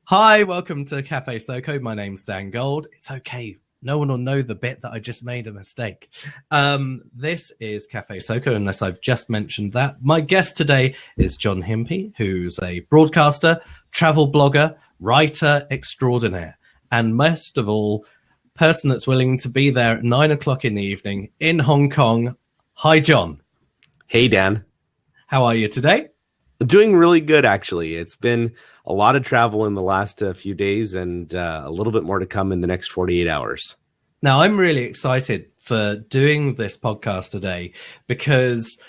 Hi, welcome to CafeSoCo. My name's Dan Gold. It's okay. No one will know the bit that I just made a mistake. This is CafeSoCo, unless I've just mentioned that. My guest today is John Himpey, who's a broadcaster, travel blogger, writer extraordinaire, and most of all, person that's willing to be there at 9 o'clock in the evening in Hong Kong. Hi, John. Hey, Dan. How are you today? Doing really good, actually. It's been a lot of travel in the last few days and a little bit more to come in the next 48 hours. Now, I'm really excited for doing this podcast today because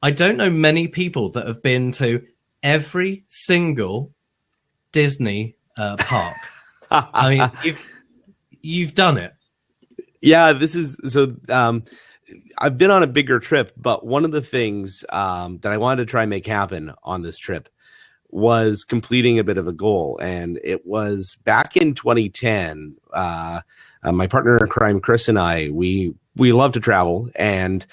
I don't know many people that have been to every single Disney park. I mean, you've done it. Yeah, this is so. I've been on a bigger trip, but one of the things that I wanted to try and make happen on this trip was completing a bit of a goal. And it was back in 2010. My partner in crime, Chris, and I, we love to travel. And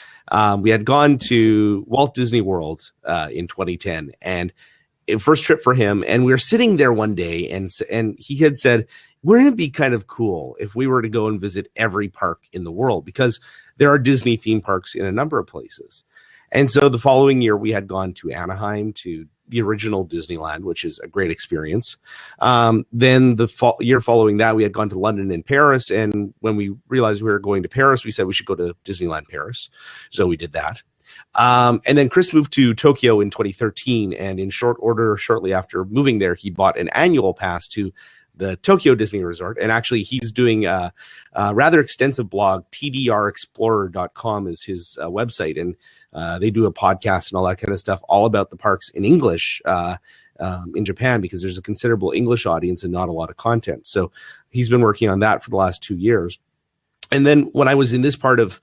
we had gone to Walt Disney World in 2010. And first trip for him. And we were sitting there one day and he had said, wouldn't it be kind of cool if we were to go and visit every park in the world? Because there are Disney theme parks in a number of places. And so the following year, we had gone to Anaheim, to the original Disneyland, which is a great experience. Then the year following that, we had gone to London and Paris. And when we realized we were going to Paris, we said we should go to Disneyland Paris. So we did that. And then Chris moved to Tokyo in 2013. And in short order, shortly after moving there, he bought an annual pass to the Tokyo Disney Resort. And actually, he's doing a rather extensive blog. tdrexplorer.com is his website. And they do a podcast and all that kind of stuff, all about the parks in English in Japan, because there's a considerable English audience and not a lot of content. So he's been working on that for the last 2 years. And then when I was in this part of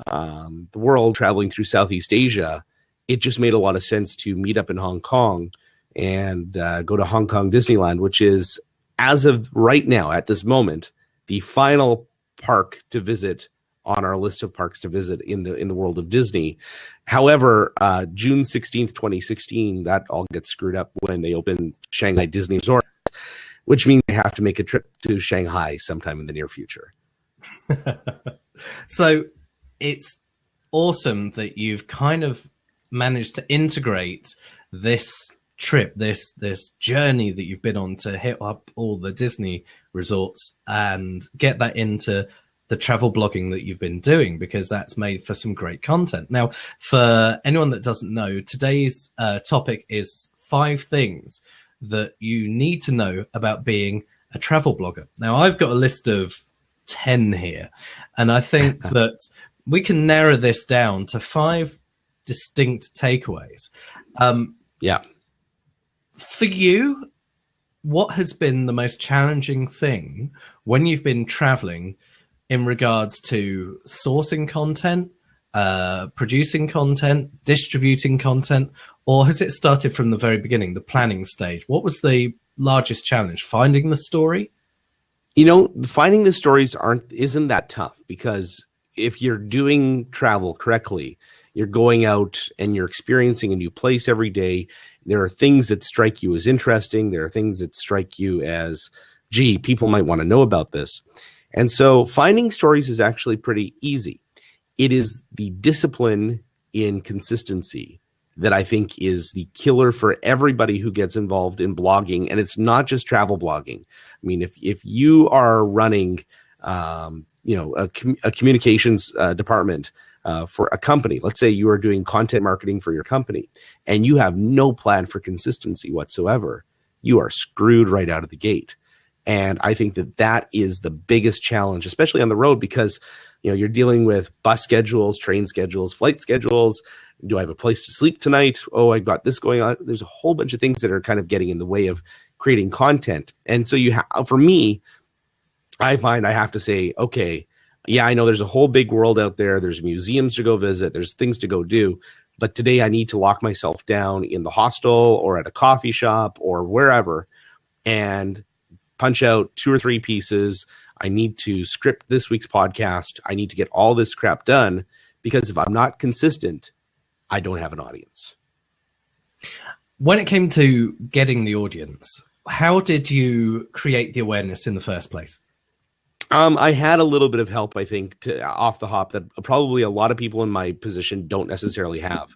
the world, traveling through Southeast Asia, it just made a lot of sense to meet up in Hong Kong and go to Hong Kong Disneyland, which is, as of right now, at this moment, the final park to visit on our list of parks to visit in the world of Disney. However, June 16th, 2016, that all gets screwed up when they open Shanghai Disney Resort, which means they have to make a trip to Shanghai sometime in the near future. So it's awesome that you've kind of managed to integrate this trip, this journey that you've been on to hit up all the Disney resorts and get that into the travel blogging that you've been doing, because that's made for some great content. Now, for anyone that doesn't know, today's topic is 5 things that you need to know about being a travel blogger. Now, I've got a list of 10 here, and I think that we can narrow this down to 5 distinct takeaways. Yeah. For you, what has been the most challenging thing when you've been traveling in regards to sourcing content, producing content, distributing content, or has it started from the very beginning, the planning stage? What was the largest challenge? Finding the story? You know, finding the stories isn't that tough, because if you're doing travel correctly, you're going out and you're experiencing a new place every day. There are things that strike you as interesting. There are things that strike you as, gee, people might want to know about this. And so finding stories is actually pretty easy. It is the discipline in consistency that I think is the killer for everybody who gets involved in blogging. And it's not just travel blogging. I mean, if you are running, a communications department for a company, let's say you are doing content marketing for your company, and you have no plan for consistency whatsoever, you are screwed right out of the gate. And I think that is the biggest challenge, especially on the road, because you're dealing with bus schedules, train schedules, flight schedules. Do I have a place to sleep tonight? Oh, I got this going on. There's a whole bunch of things that are kind of getting in the way of creating content. And so for me, I find I have to say, okay, yeah, I know there's a whole big world out there. There's museums to go visit. There's things to go do. But today I need to lock myself down in the hostel or at a coffee shop or wherever and punch out 2 or 3 pieces. I need to script this week's podcast. I need to get all this crap done, because if I'm not consistent, I don't have an audience. When it came to getting the audience, how did you create the awareness in the first place? I had a little bit of help, I think, off the hop that probably a lot of people in my position don't necessarily have.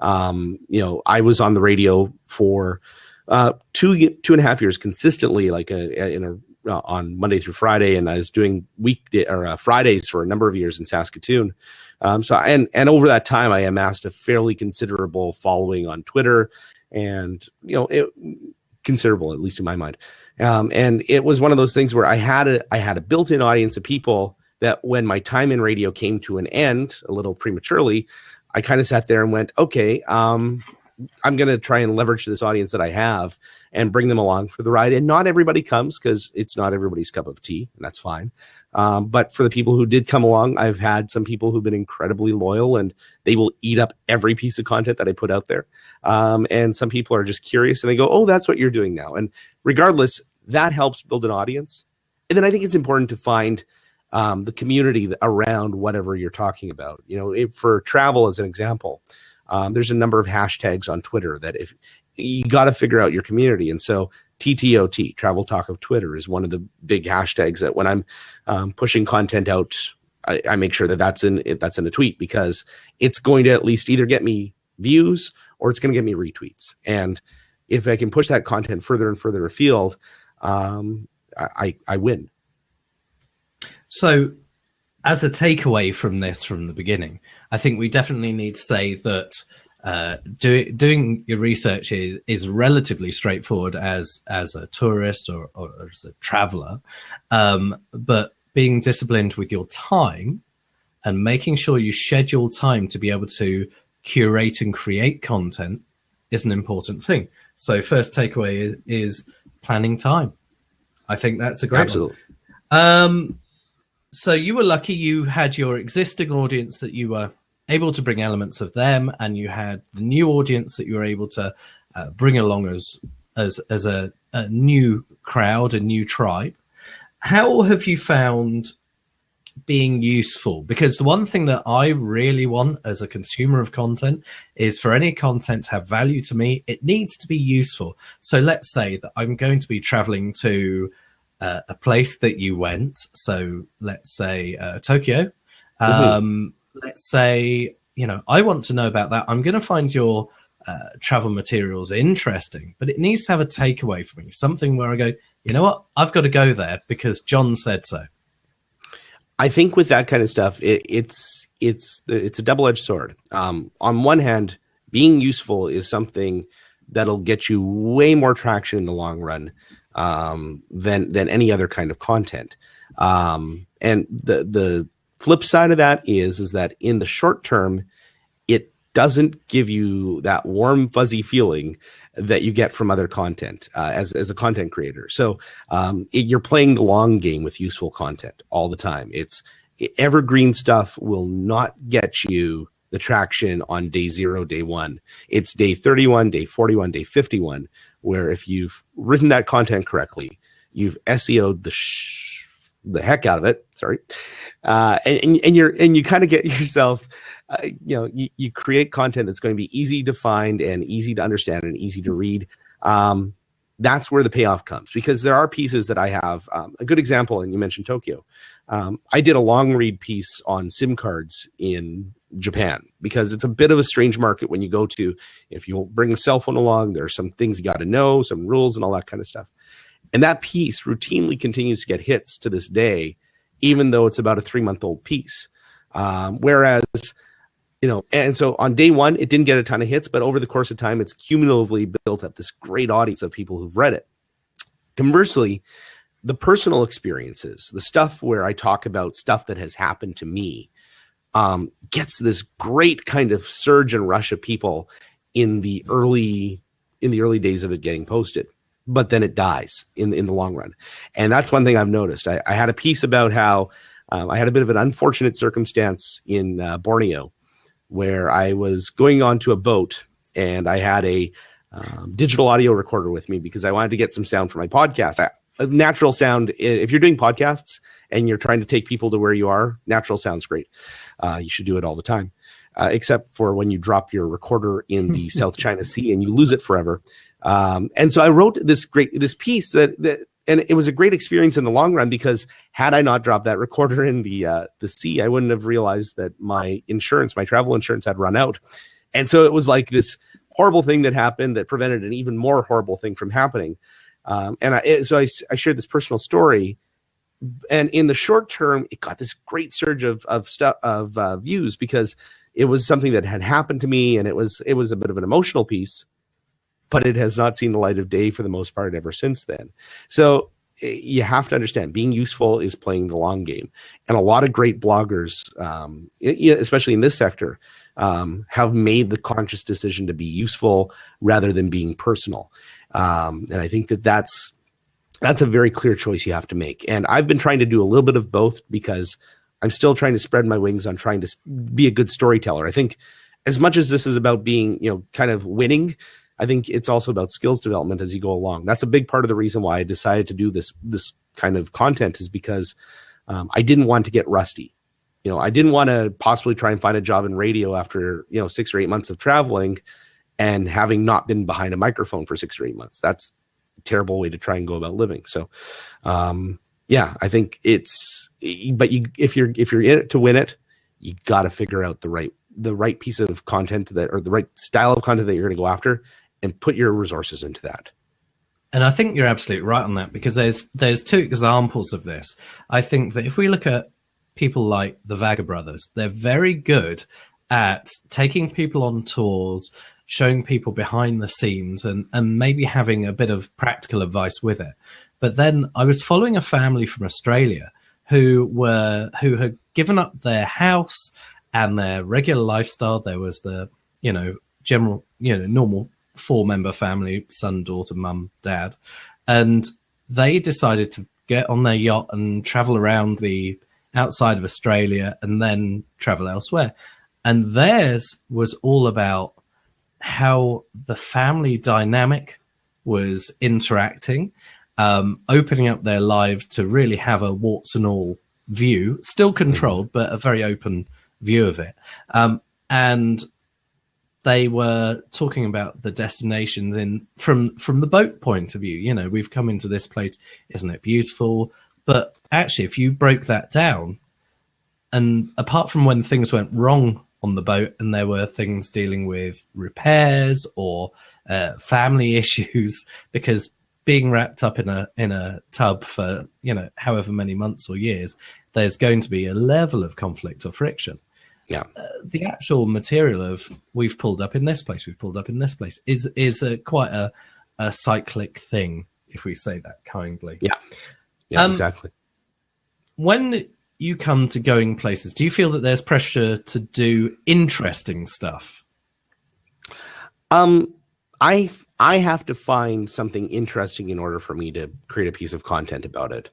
I was on the radio for 2.5 years consistently, like on Monday through Friday, and I was doing weekday or Fridays for a number of years in Saskatoon. And over that time, I amassed a fairly considerable following on Twitter, and considerable, at least in my mind. And it was one of those things where I had a built-in audience of people that when my time in radio came to an end a little prematurely, I kind of sat there and went, okay, I'm going to try and leverage this audience that I have and bring them along for the ride. And not everybody comes because it's not everybody's cup of tea, and that's fine. But for the people who did come along, I've had some people who've been incredibly loyal, and they will eat up every piece of content that I put out there. And some people are just curious, and they go, oh, that's what you're doing now. And regardless, that helps build an audience. And then I think it's important to find the community around whatever you're talking about. For travel, as an example, there's a number of hashtags on Twitter that if you got to figure out your community. And so TTOT, Travel Talk of Twitter, is one of the big hashtags that when I'm pushing content out, I make sure that's in a tweet, because it's going to at least either get me views or it's going to get me retweets. And if I can push that content further and further afield, I win. So as a takeaway from this from the beginning, I think we definitely need to say that doing your research is relatively straightforward as a tourist or as a traveler, but being disciplined with your time and making sure you schedule time to be able to curate and create content is an important thing. So first takeaway is planning time. I think that's a great Absolutely. one. So you were lucky you had your existing audience that you were able to bring elements of them, and you had the new audience that you were able to bring along as a new crowd, a new tribe. How have you found being useful? Because the one thing that I really want as a consumer of content is for any content to have value to me, it needs to be useful. So let's say that I'm going to be traveling to a place that you went. So let's say Tokyo. Let's say, I want to know about that. I'm going to find your travel materials interesting, but it needs to have a takeaway for me, something where I go, you know what, I've got to go there because John said so. I think with that kind of stuff, it's a double-edged sword. On one hand, being useful is something that'll get you way more traction in the long run than any other kind of content. And the flip side of that is that in the short term, it doesn't give you that warm, fuzzy feeling that you get from other content as a content creator. So you're playing the long game with useful content all the time. It's evergreen stuff will not get you the traction on day 0, day 1. It's day 31, day 41, day 51, where if you've written that content correctly, you've SEO'd the heck out of it. Sorry. And you kind of get yourself, you create content that's going to be easy to find and easy to understand and easy to read. That's where the payoff comes, because there are pieces that I have. A good example, and you mentioned Tokyo. I did a long read piece on SIM cards in Japan, because it's a bit of a strange market when you go to. If you bring a cell phone along, there are some things you got to know, some rules and all that kind of stuff. And that piece routinely continues to get hits to this day, even though it's about a 3-month-old piece. Whereas, and so on day 1, it didn't get a ton of hits, but over the course of time, it's cumulatively built up this great audience of people who've read it. Conversely, the personal experiences, the stuff where I talk about stuff that has happened to me, gets this great kind of surge and rush of people in the early days of it getting posted. But then it dies in the long run. And that's one thing I've noticed. I had a piece about how I had a bit of an unfortunate circumstance in Borneo, where I was going onto a boat and I had a digital audio recorder with me because I wanted to get some sound for my podcast. Natural sound, if you're doing podcasts and you're trying to take people to where you are, natural sound's great. You should do it all the time, except for when you drop your recorder in the South China Sea and you lose it forever. And so I wrote this piece and it was a great experience in the long run, because had I not dropped that recorder in the sea, I wouldn't have realized that my travel insurance had run out. And so it was like this horrible thing that happened that prevented an even more horrible thing from happening. So I shared this personal story, and in the short term, it got this great surge of views, because it was something that had happened to me, and it was a bit of an emotional piece. But it has not seen the light of day for the most part ever since then. So you have to understand, being useful is playing the long game. And a lot of great bloggers, especially in this sector, have made the conscious decision to be useful rather than being personal. And I think that's a very clear choice you have to make. And I've been trying to do a little bit of both, because I'm still trying to spread my wings on trying to be a good storyteller. I think as much as this is about being, kind of winning, I think it's also about skills development as you go along. That's a big part of the reason why I decided to do this kind of content, is because I didn't want to get rusty. I didn't want to possibly try and find a job in radio after 6 or 8 months of traveling and having not been behind a microphone for 6 or 8 months. That's a terrible way to try and go about living. So, I think but if you're in it to win it, you got to figure out the right piece of content or the right style of content that you're going to go after, and put your resources into that. And I think you're absolutely right on that, because there's two examples of this. I think that if we look at people like the Vaga brothers, they're very good at taking people on tours, showing people behind the scenes, and maybe having a bit of practical advice with it. But then I was following a family from Australia who had given up their house and their regular lifestyle. There was the, general, normal 4-member family, son, daughter, mum, dad. And they decided to get on their yacht and travel around the outside of Australia and then travel elsewhere. And theirs was all about how the family dynamic was interacting, opening up their lives to really have a warts and all view, still controlled, but a very open view of it. And they were talking about the destinations from the boat point of view. We've come into this place, isn't it beautiful? But actually, if you broke that down, and apart from when things went wrong on the boat and there were things dealing with repairs or family issues, because being wrapped up in a tub for however many months or years, there's going to be a level of conflict or friction. Yeah, the actual material of we've pulled up in this place, is quite a cyclic thing, if we say that kindly. Yeah, exactly. When you come to going places, do you feel that there's pressure to do interesting stuff? I have to find something interesting in order for me to create a piece of content about it.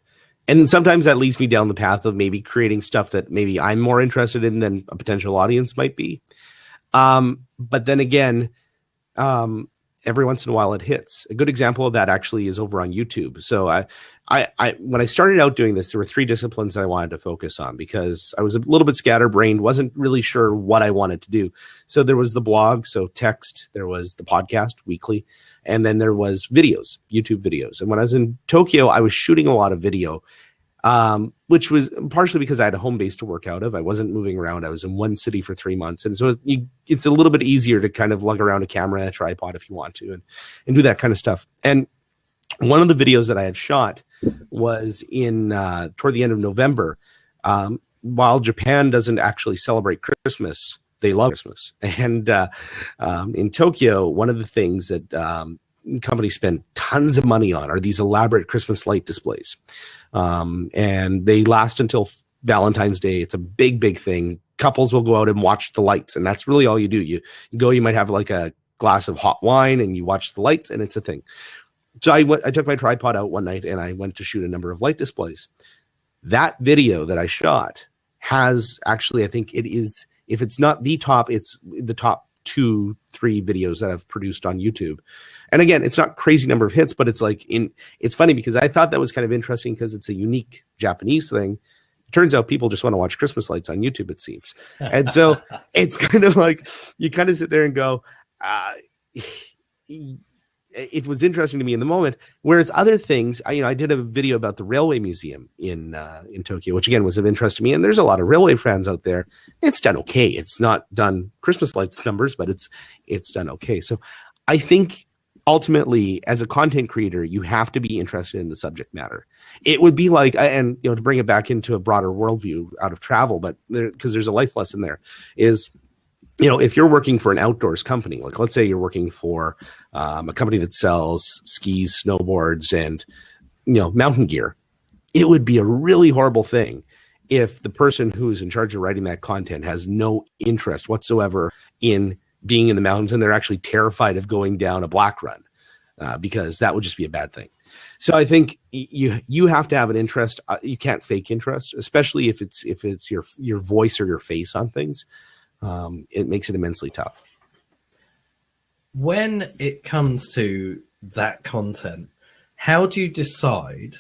And sometimes that leads me down the path of maybe creating stuff that maybe I'm more interested in than a potential audience might be. But then again, every once in a while it hits. A good example of that actually is over on YouTube. So when I started out doing this, there were 3 disciplines that I wanted to focus on, because I was a little bit scatterbrained, wasn't really sure what I wanted to do. So there was the blog, so text, there was the podcast weekly, and then there was videos, YouTube videos. And when I was in Tokyo, I was shooting a lot of video, which was partially because I had a home base to work out of. I wasn't moving around. I was in one city for 3 months. And so it's a little bit easier to kind of lug around a camera and a tripod if you want to, and do that kind of stuff. And one of the videos that I had shot was toward the end of November. While Japan doesn't actually celebrate Christmas, they love Christmas. And in Tokyo, one of the things that companies spend tons of money on are these elaborate Christmas light displays. And they last until Valentine's Day. It's a big, big thing. Couples will go out and watch the lights, and that's really all you do. You go, you might have like a glass of hot wine and you watch the lights, and it's a thing. So I took my tripod out one night and I went to shoot a number of light displays. That video that I shot has actually, I think it is, if it's not the top, it's the top 2-3 videos that I've produced on YouTube. And again, it's not crazy number of hits, but it's it's funny because I thought that was kind of interesting because it's a unique Japanese thing. It turns out people just want to watch Christmas lights on YouTube, it seems. And so it's kind of like, you kind of sit there and go, it was interesting to me in the moment. Whereas other things, I did a video about the Railway Museum in Tokyo, which again was of interest to me. And there's a lot of railway fans out there. It's done okay. It's not done Christmas lights numbers, but it's done okay. So I think ultimately, as a content creator, you have to be interested in the subject matter. It would be like, and to bring it back into a broader worldview out of travel, but because there's a life lesson there, is if you're working for an outdoors company, like let's say you're working for a company that sells skis, snowboards, and mountain gear, it would be a really horrible thing if the person who's in charge of writing that content has no interest whatsoever in being in the mountains, and they're actually terrified of going down a black run, because that would just be a bad thing. So I think you have to have an interest. You can't fake interest, especially if it's your voice or your face on things. It makes it immensely tough. When it comes to that content, how do you decide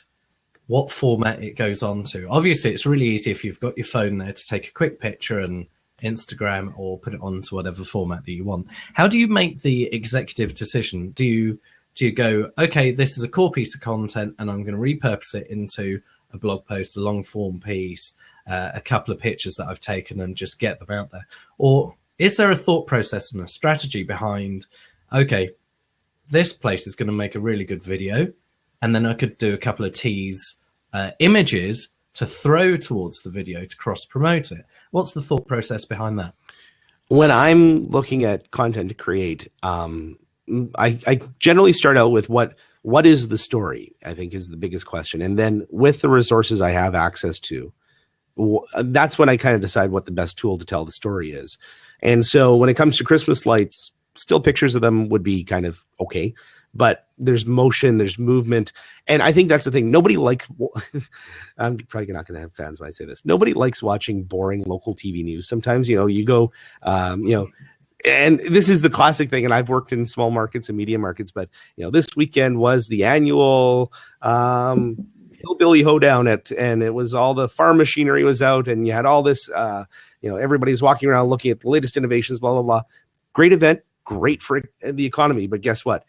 what format it goes on to? Obviously, it's really easy if you've got your phone there to take a quick picture and Instagram or put it onto whatever format that you want. How do you make the executive decision? Do you go, okay, this is a core piece of content and I'm going to repurpose it into a blog post, a long form piece, a couple of pictures that I've taken, and just get them out there? Or is there a thought process and a strategy behind, okay, this place is going to make a really good video, and then I could do a couple of tease images to throw towards the video to cross promote it? What's the thought process behind that? When I'm looking at content to create, I generally start out with what is the story, I think, is the biggest question. And then with the resources I have access to, that's when I kind of decide what the best tool to tell the story is. And so when it comes to Christmas lights, still pictures of them would be kind of okay, but there's motion, there's movement. And I think that's the thing. Nobody likes, I'm probably not going to have fans when I say this. Nobody likes watching boring local TV news. Sometimes, you go, and this is the classic thing. And I've worked in small markets and media markets, but this weekend was the annual, hillbilly hoedown and it was all the farm machinery was out, and you had all this, everybody's walking around looking at the latest innovations, blah, blah, blah. Great event, great for the economy, but guess what?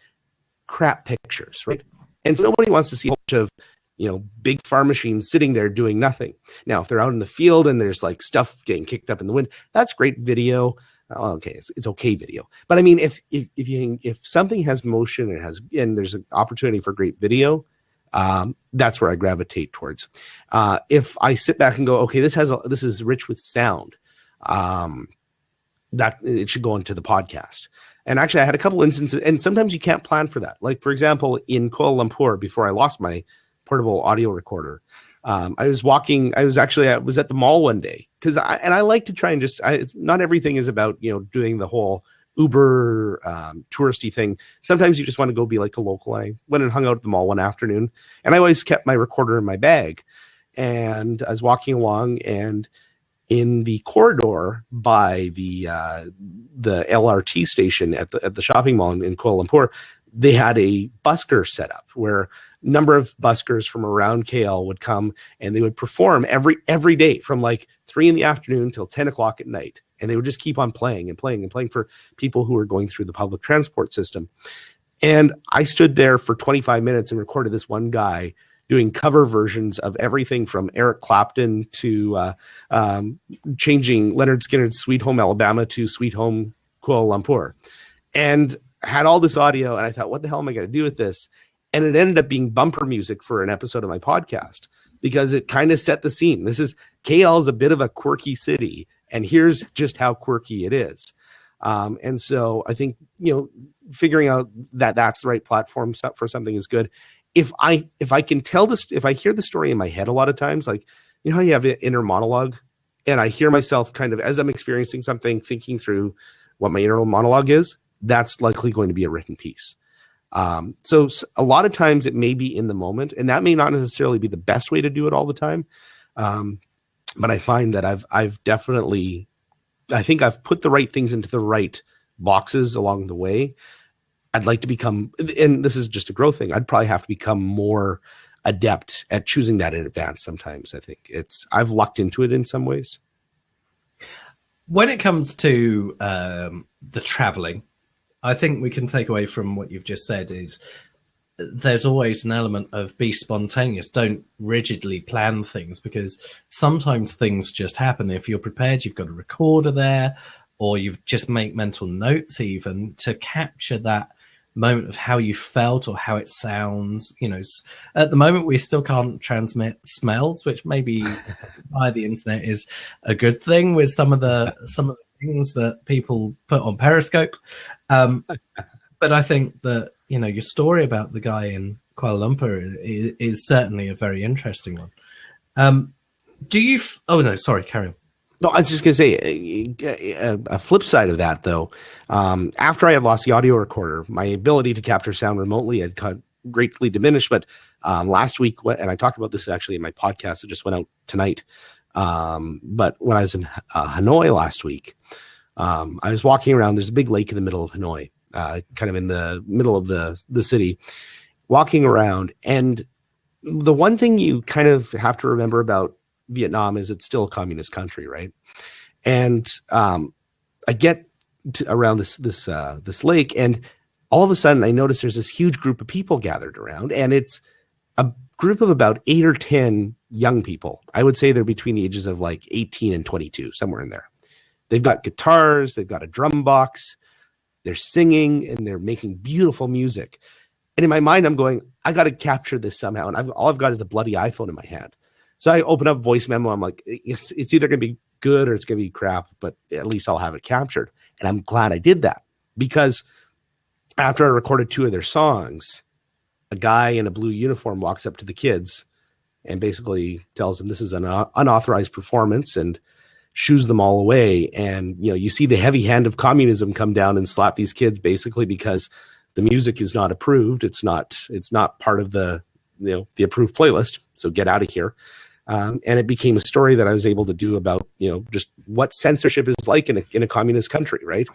Crap pictures, right? And so nobody wants to see a bunch of, big farm machines sitting there doing nothing. Now, if they're out in the field and there's like stuff getting kicked up in the wind, that's great video. Okay, it's okay video. But I mean, if something has motion and there's an opportunity for great video, that's where I gravitate towards. If I sit back and go, okay, this is rich with sound, that it should go into the podcast. And actually, I had a couple instances, and sometimes you can't plan for that. Like, for example, in Kuala Lumpur, before I lost my portable audio recorder, I was at the mall one day, because I like to try and not everything is about doing the whole Uber touristy thing. Sometimes you just want to go be like a local. I went and hung out at the mall one afternoon, and I always kept my recorder in my bag. And I was walking along, and in the corridor by the LRT station at the shopping mall in Kuala Lumpur, they had a busker set up where a number of buskers from around KL would come, and they would perform every day from like 3 p.m. till 10 o'clock at night. And they would just keep on playing and playing and playing for people who were going through the public transport system. And I stood there for 25 minutes and recorded this one guy doing cover versions of everything from Eric Clapton to changing Leonard Skinner's Sweet Home Alabama to Sweet Home Kuala Lumpur. And had all this audio, and I thought, what the hell am I going to do with this? And it ended up being bumper music for an episode of my podcast, because it kind of set the scene. KL is a bit of a quirky city, and here's just how quirky it is. And so I think, figuring out that that's the right platform for something is good. If I can tell this, if I hear the story in my head a lot of times, like, how you have an inner monologue, and I hear myself kind of, as I'm experiencing something, thinking through what my inner monologue is, that's likely going to be a written piece. So a lot of times it may be in the moment, and that may not necessarily be the best way to do it all the time. But I find that I've definitely, I think I've put the right things into the right boxes along the way. I'd like to become, and this is just a growth thing, I'd probably have to become more adept at choosing that in advance sometimes. I think I've lucked into it in some ways. When it comes to the traveling, I think we can take away from what you've just said is there's always an element of be spontaneous. Don't rigidly plan things, because sometimes things just happen. If you're prepared, you've got a recorder there, or you've just make mental notes even to capture that moment of how you felt or how it sounds. At the moment we still can't transmit smells, which maybe via the internet is a good thing with some of the things that people put on Periscope. But I think that your story about the guy in Kuala Lumpur is certainly a very interesting one. Oh no, sorry, carry on. No, I was just going to say a flip side of that, though. After I had lost the audio recorder, my ability to capture sound remotely had greatly diminished. But last week, and I talked about this actually in my podcast that just went out tonight. But when I was in Hanoi last week, I was walking around. There's a big lake in the middle of Hanoi, kind of in the middle of the city, walking around. And the one thing you kind of have to remember about Vietnam is it's still a communist country, right? And I get around this lake, and all of a sudden I notice there's this huge group of people gathered around, and it's a group of about 8 or 10 young people. I would say they're between the ages of like 18 and 22, somewhere in there. They've got guitars, they've got a drum box, they're singing, and they're making beautiful music. And in my mind, I'm going, I got to capture this somehow. And all I've got is a bloody iPhone in my hand. So I open up voice memo. I'm like, it's either going to be good or it's going to be crap, but at least I'll have it captured. And I'm glad I did that, because after I recorded 2 of their songs, a guy in a blue uniform walks up to the kids and basically tells them this is an unauthorized performance and shoos them all away. And, you see the heavy hand of communism come down and slap these kids basically because the music is not approved. It's not part of the approved playlist. So get out of here. And it became a story that I was able to do about, just what censorship is like in a communist country, right?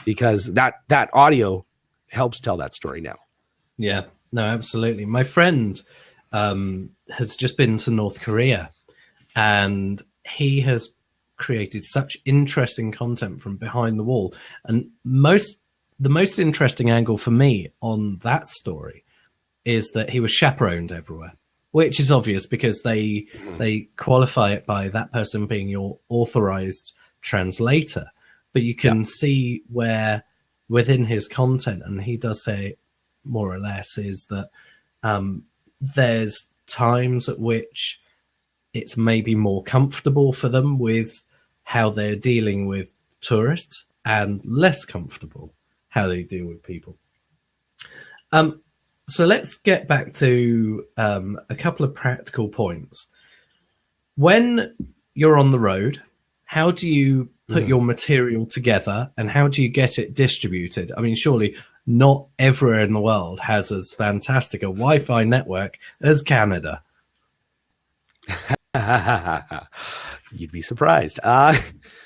Because that audio helps tell that story now. Yeah, no, absolutely. My friend has just been to North Korea, and he has created such interesting content from behind the wall. And the most interesting angle for me on that story is that he was chaperoned everywhere, which is obvious because they qualify it by that person being your authorized translator. But you can see where within his content, and he does say more or less, is that there's times at which it's maybe more comfortable for them with how they're dealing with tourists and less comfortable how they deal with people. So let's get back to a couple of practical points. When you're on the road, how do you put your material together, and how do you get it distributed? I mean, surely not everywhere in the world has as fantastic a Wi-Fi network as Canada. You'd be surprised.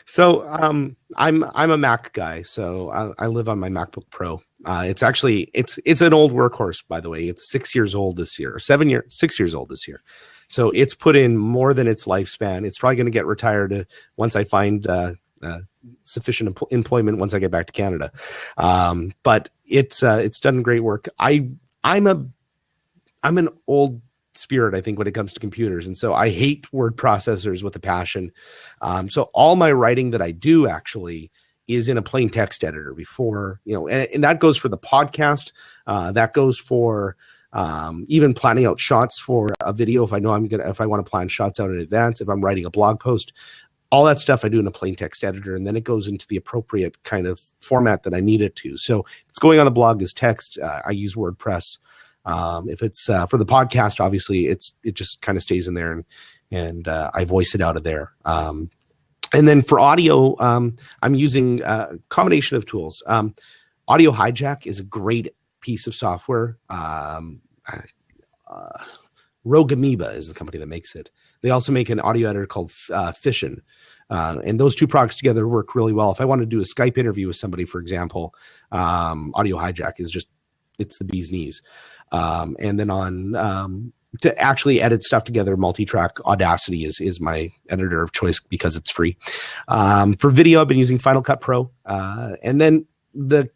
So I'm a Mac guy, so I live on my MacBook Pro. It's an old workhorse, by the way. It's 6 years old this year, 6 years old this year. So it's put in more than its lifespan. It's probably going to get retired once I find sufficient employment once I get back to Canada. But it's done great work. I'm an old spirit, I think, when it comes to computers, and so I hate word processors with a passion. So all my writing that I do actually is in a plain text editor before, and that goes for the podcast. That goes for even planning out shots for a video. If I want to plan shots out in advance, if I'm writing a blog post, all that stuff I do in a plain text editor, and then it goes into the appropriate kind of format that I need it to. So if it's going on the blog as text, I use WordPress. If it's for the podcast, obviously it just kind of stays in there, and I voice it out of there. And then for audio, I'm using a combination of tools. Audio Hijack is a great piece of software. Rogue Amoeba is the company that makes it. They also make an audio editor called Fission. And those two products together work really well. If I want to do a Skype interview with somebody, for example, Audio Hijack is it's the bee's knees. And then to actually edit stuff together, multi-track, Audacity is my editor of choice because it's free. For video, I've been using Final Cut Pro. And then the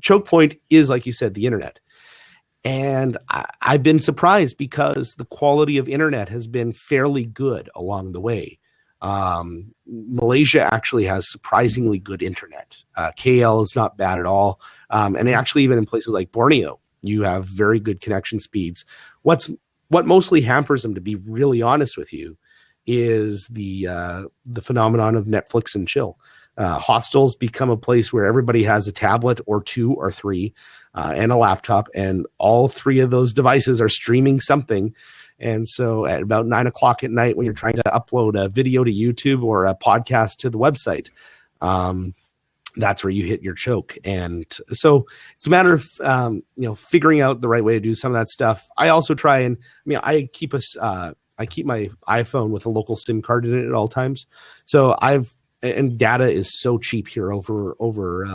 choke point is, like you said, the internet. And I've been surprised because the quality of internet has been fairly good along the way. Malaysia actually has surprisingly good internet. KL is not bad at all. And actually, even in places like Borneo, you have very good connection speeds. What mostly hampers them, to be really honest with you, is the phenomenon of Netflix and chill. Hostels become a place where everybody has a tablet or 2 or 3 and a laptop, and all 3 of those devices are streaming something. And so at about 9 o'clock at night, when you're trying to upload a video to YouTube or a podcast to the website, that's where you hit your choke. And so it's a matter of, figuring out the right way to do some of that stuff. I also try and, I keep my iPhone with a local SIM card in it at all times. So and data is so cheap here over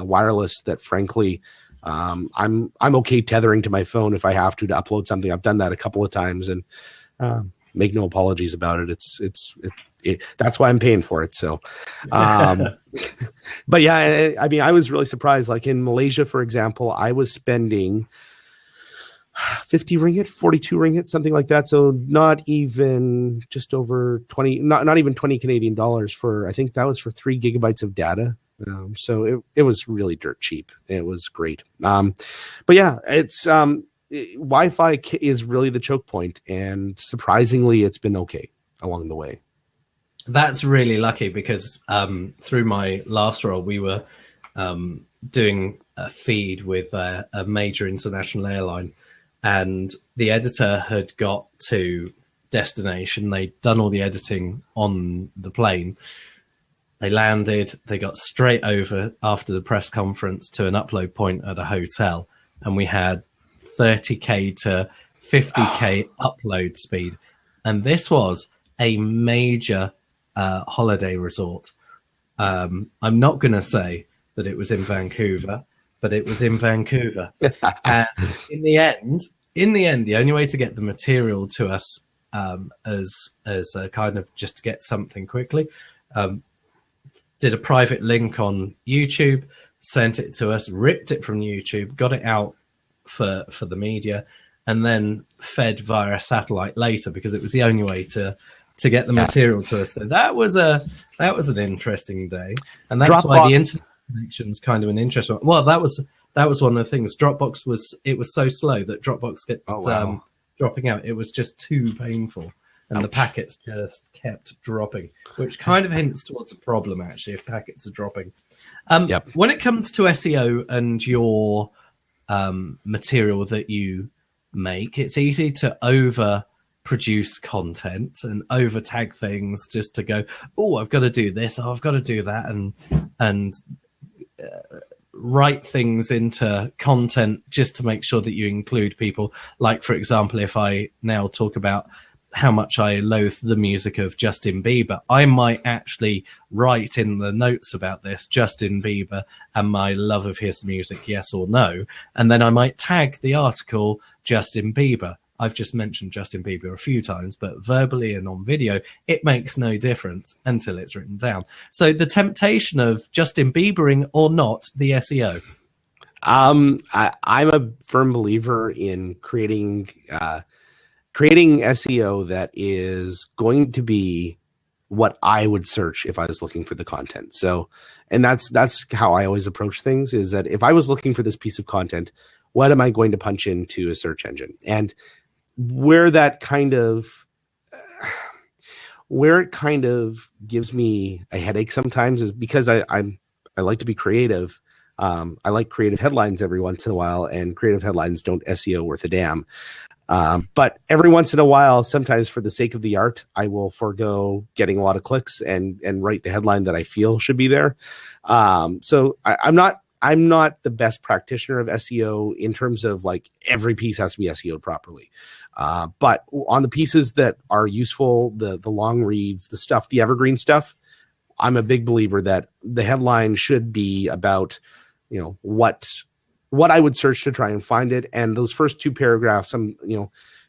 wireless that frankly, I'm okay tethering to my phone if I have to upload something. I've done that a couple of times and make no apologies about it. That's why I'm paying for it. So, but yeah, I was really surprised. Like in Malaysia, for example, I was spending 50 ringgit, 42 ringgit, something like that. So not even just over 20, not even 20 Canadian dollars for, I think that was for 3 gigabytes of data. So it was really dirt cheap. It was great. But yeah, it's Wi-Fi is really the choke point, and surprisingly, it's been okay along the way. That's really lucky because through my last role, we were doing a feed with a major international airline, and the editor had got to destination. They'd done all the editing on the plane. They landed, they got straight over after the press conference to an upload point at a hotel, and we had 30K to 50K upload speed. And this was a major holiday resort. I'm not going to say that it was in Vancouver, but it was in Vancouver. And in the end, the only way to get the material to us as a kind of just to get something quickly, did a private link on YouTube, sent it to us, ripped it from YouTube, got it out for the media, and then fed via satellite later because it was the only way to get the material to us. So that was an interesting day, and that's why the internet connection's kind of an interesting one. Well, that was one of the things. Dropbox was so slow that Dropbox kept dropping out. It was just too painful. And the packets just kept dropping, which kind of hints towards a problem, actually, if packets are dropping. When it comes to SEO and your material that you make, it's easy to over-produce content and over-tag things just to go, oh, I've got to do this, oh, I've got to do that, and write things into content just to make sure that you include people. Like, for example, if I now talk about how much I loathe the music of Justin Bieber, I might actually write in the notes about this, Justin Bieber and my love of his music, yes or no. And then I might tag the article Justin Bieber. I've just mentioned Justin Bieber a few times, but verbally and on video, it makes no difference until it's written down. So the temptation of Justin Biebering or not the SEO. I'm a firm believer in creating SEO that is going to be what I would search if I was looking for the content. So, and that's how I always approach things, is that if I was looking for this piece of content, what am I going to punch into a search engine? And where it kind of gives me a headache sometimes is because I like to be creative. I like creative headlines every once in a while, and creative headlines don't SEO worth a damn. But every once in a while, sometimes for the sake of the art, I will forego getting a lot of clicks and write the headline that I feel should be there. So I'm not the best practitioner of SEO in terms of like every piece has to be SEO'd properly. But on the pieces that are useful, the long reads, the evergreen stuff, I'm a big believer that the headline should be about, what I would search to try and find it. And those first 2 paragraphs,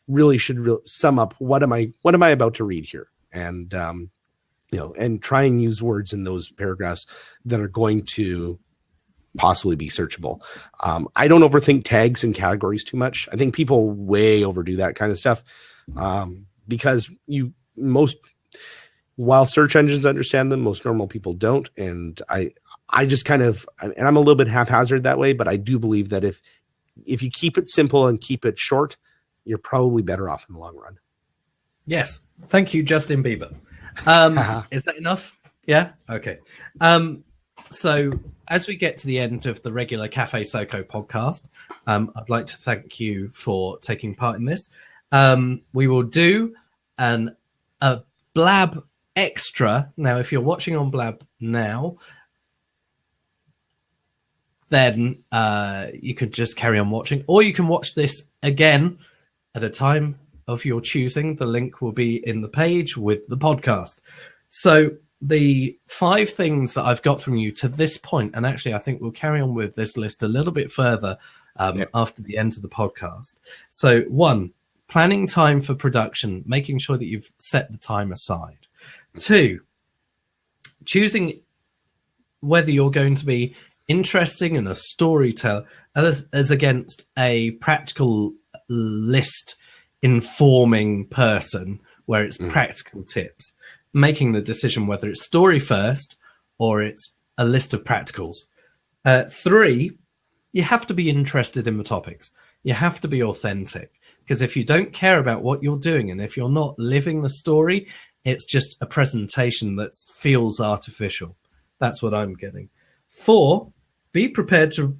really should sum up what am I about to read here, and and try and use words in those paragraphs that are going to possibly be searchable. I don't overthink tags and categories too much. I think people way overdo that kind of stuff, because while search engines understand them, most normal people don't. And I just kind of, and I'm a little bit haphazard that way, but I do believe that if you keep it simple and keep it short, you're probably better off in the long run. Yes. Thank you, Justin Bieber. Is that enough? Yeah? Okay. So as we get to the end of the regular CafeSoCo podcast, I'd like to thank you for taking part in this. We will do a Blab extra. Now, if you're watching on Blab now, then you could just carry on watching, or you can watch this again at a time of your choosing. The link will be in the page with the podcast. So the 5 things that I've got from you to this point, and actually I think we'll carry on with this list a little bit further after the end of the podcast. So 1, planning time for production, making sure that you've set the time aside. 2, choosing whether you're going to be interesting and a storyteller as against a practical list informing person where it's practical tips, making the decision whether it's story first or it's a list of practicals. 3, you have to be interested in the topics. You have to be authentic, because if you don't care about what you're doing and if you're not living the story, it's just a presentation that feels artificial. That's what I'm getting. 4, be prepared to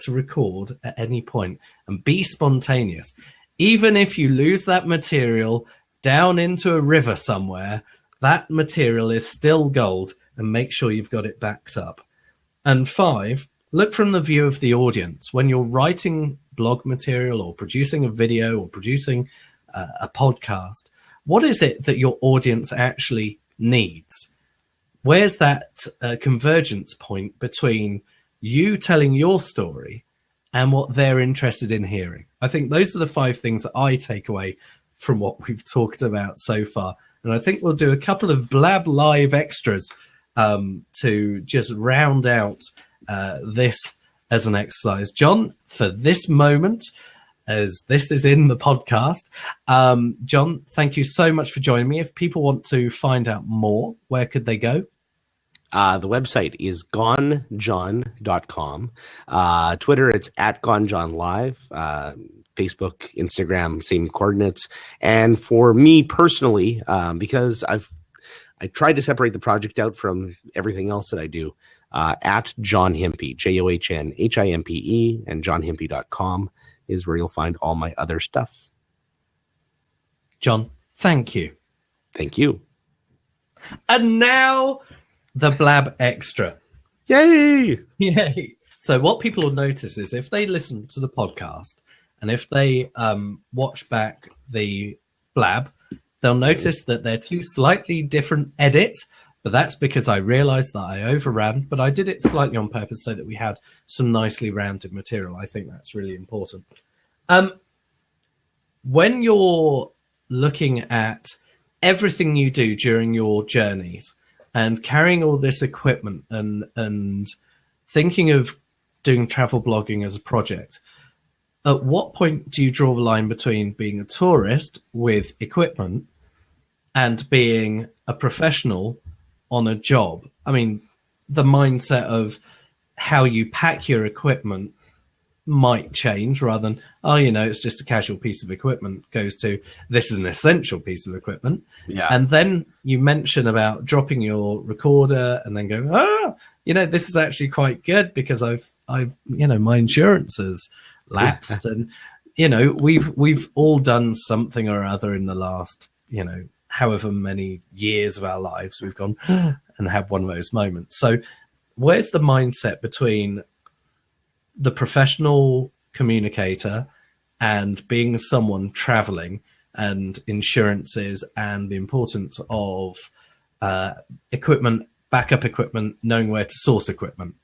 record at any point and be spontaneous. Even if you lose that material down into a river somewhere, that material is still gold, and make sure you've got it backed up. And 5, look from the view of the audience. When you're writing blog material or producing a video or producing a podcast, what is it that your audience actually needs? Where's that convergence point between you telling your story and what they're interested in hearing? I think those are the 5 things that I take away from what we've talked about so far. And I think we'll do a couple of Blab Live extras to just round out this as an exercise. John, for this moment, as this is in the podcast, John, thank you so much for joining me. If people want to find out more, where could they go? The website is gonejohn.com. Twitter, it's @gonejohnlive. Facebook, Instagram, same coordinates. And for me personally, because I tried to separate the project out from everything else that I do, @John Himpie, JOHNHIMPE, and johnhimpie.com is where you'll find all my other stuff. John, thank you. Thank you. And now the Blab Extra. Yay! Yay! So what people will notice is if they listen to the podcast and if they watch back the Blab, they'll notice that they're 2 slightly different edits, but that's because I realized that I overran, but I did it slightly on purpose so that we had some nicely rounded material. I think that's really important. When you're looking at everything you do during your journeys and carrying all this equipment and thinking of doing travel blogging as a project, at what point do you draw the line between being a tourist with equipment and being a professional on a job? I mean, the mindset of how you pack your equipment might change rather than, it's just a casual piece of equipment, goes to this is an essential piece of equipment. Yeah. And then you mention about dropping your recorder and then going, this is actually quite good because I've my insurance has lapsed. And, we've all done something or other in the last, however many years of our lives we've gone and had one of those moments. So where's the mindset between the professional communicator and being someone traveling and insurances and the importance of equipment, backup equipment, knowing where to source equipment?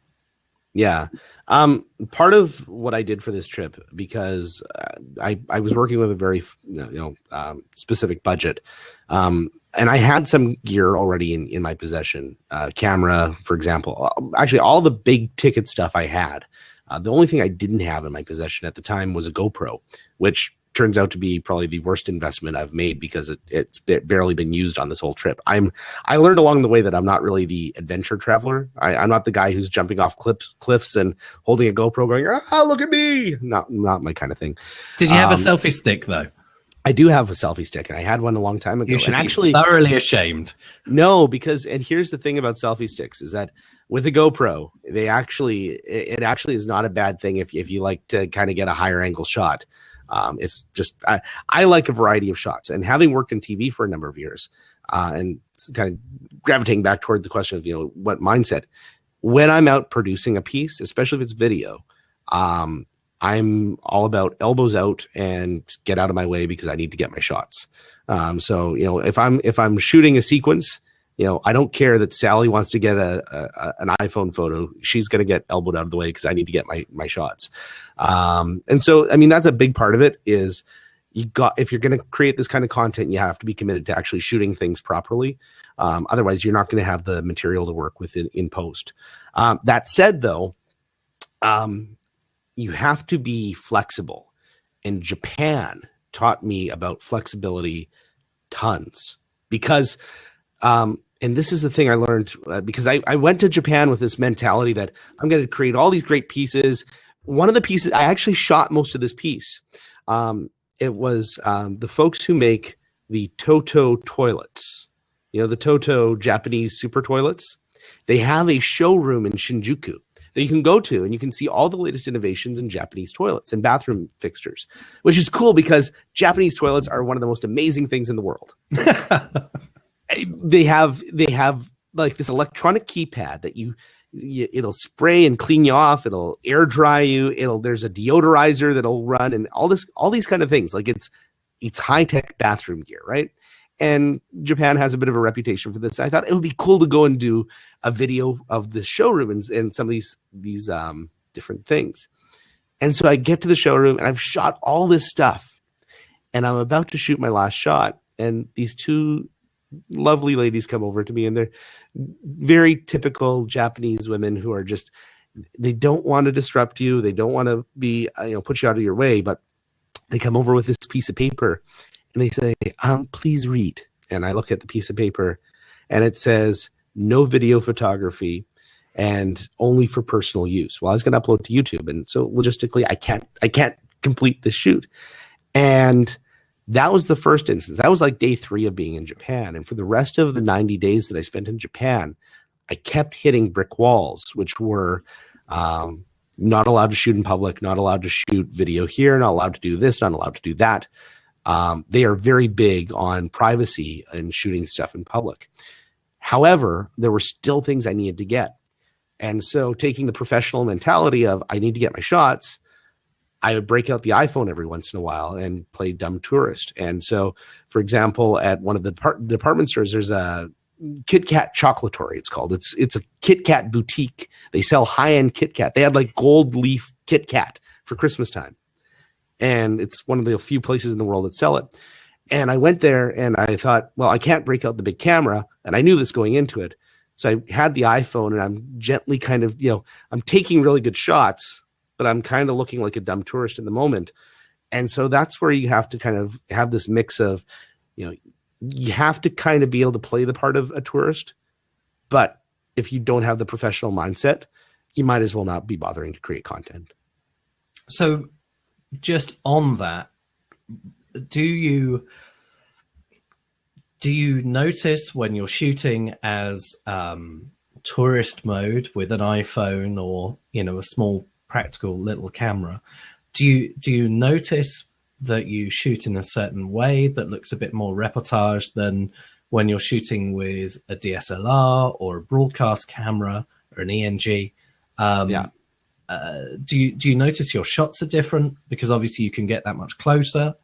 Yeah. Part of what I did for this trip, because I was working with a very specific budget, and I had some gear already in my possession, camera, for example. Actually, all the big ticket stuff I had. The only thing I didn't have in my possession at the time was a GoPro, which turns out to be probably the worst investment I've made because it's barely been used on this whole trip. I learned along the way that I'm not really the adventure traveler. I'm not the guy who's jumping off cliffs and holding a GoPro going, "Ah, look at me." Not my kind of thing. Did you have a selfie stick though? I do have a selfie stick, and I had one a long time ago. You should and actually be thoroughly ashamed. No, because, and here's the thing about selfie sticks is that with a GoPro, it actually is not a bad thing if you like to kind of get a higher angle shot. It's just I like a variety of shots, and having worked in TV for a number of years, and kind of gravitating back toward the question of what mindset. When I'm out producing a piece, especially if it's video, I'm all about elbows out and get out of my way because I need to get my shots. So if I'm shooting a sequence, I don't care that Sally wants to get an iPhone photo. She's going to get elbowed out of the way because I need to get my shots. And so, I mean, that's a big part of it is if you're going to create this kind of content, you have to be committed to actually shooting things properly. Otherwise, you're not going to have the material to work with in post. That said, though, you have to be flexible. And Japan taught me about flexibility tons because and this is the thing I learned because I went to Japan with this mentality that I'm going to create all these great pieces. One of the pieces, I actually shot most of this piece. It was the folks who make the Toto toilets, the Toto Japanese super toilets. They have a showroom in Shinjuku that you can go to, and you can see all the latest innovations in Japanese toilets and bathroom fixtures, which is cool because Japanese toilets are one of the most amazing things in the world. They have like this electronic keypad that it'll spray and clean you off. It'll air dry you. There's a deodorizer that'll run and all these kind of things. Like it's high tech bathroom gear, right? And Japan has a bit of a reputation for this. I thought it would be cool to go and do a video of the showroom and some of these different things. And so I get to the showroom and I've shot all this stuff and I'm about to shoot my last shot. And these two lovely ladies come over to me and they're very typical Japanese women who are they don't want to disrupt you. They don't want to be, put you out of your way, but they come over with this piece of paper and they say, please read. And I look at the piece of paper and it says, no video photography and only for personal use. Well, I was going to upload to YouTube. And so logistically, I can't complete the shoot. And that was the first instance. That was like day 3 of being in Japan. And for the rest of the 90 days that I spent in Japan, I kept hitting brick walls, which were not allowed to shoot in public, not allowed to shoot video here, not allowed to do this, not allowed to do that. They are very big on privacy and shooting stuff in public. However, there were still things I needed to get. And so taking the professional mentality of I need to get my shots, I would break out the iPhone every once in a while and play dumb tourist. And so, for example, at one of the department stores, there's a Kit Kat Chocolatory, it's called. It's a Kit Kat boutique. They sell high-end Kit Kat. They had like gold leaf Kit Kat for Christmas time. And it's one of the few places in the world that sell it. And I went there and I thought, well, I can't break out the big camera. And I knew this going into it. So I had the iPhone and I'm gently kind of, I'm taking really good shots, but I'm kind of looking like a dumb tourist in the moment. And so that's where you have to kind of have this mix of, you have to kind of be able to play the part of a tourist. But if you don't have the professional mindset, you might as well not be bothering to create content. So just on that, do you notice when you're shooting as tourist mode with an iPhone or, a small practical little camera, do you notice that you shoot in a certain way that looks a bit more reportage than when you're shooting with a DSLR or a broadcast camera or an ENG? Yeah. Do you notice your shots are different because obviously you can get that much closer?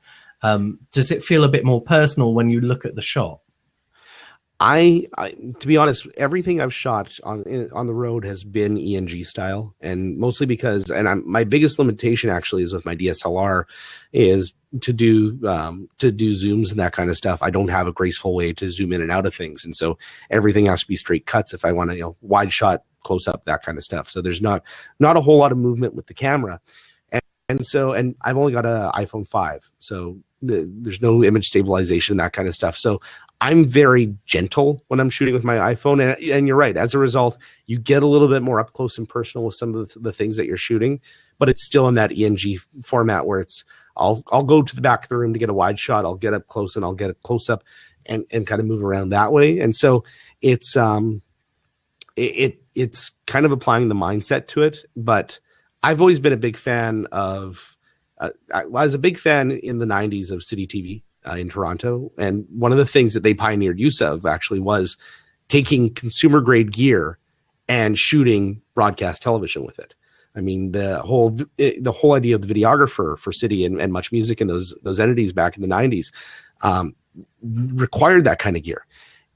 Does it feel a bit more personal when you look at the shot? To be honest, everything I've shot on the road has been ENG style, and mostly because, my biggest limitation actually is with my DSLR, is to do zooms and that kind of stuff. I don't have a graceful way to zoom in and out of things, and so everything has to be straight cuts if I want to, wide shot, close up, that kind of stuff. So there's not a whole lot of movement with the camera, and I've only got an iPhone 5, so there's no image stabilization, that kind of stuff. So I'm very gentle when I'm shooting with my iPhone, and you're right. As a result, you get a little bit more up close and personal with some of the things that you're shooting, but it's still in that ENG format where I'll go to the back of the room to get a wide shot. I'll get up close and I'll get a close up and kind of move around that way. And so it's it's kind of applying the mindset to it. But I've always been a big fan of. I was a big fan in the 90s of City TV. In Toronto. And one of the things that they pioneered use of actually was taking consumer grade gear and shooting broadcast television with it. I mean, the whole idea of the videographer for City and Much Music and those entities back in the 90s required that kind of gear.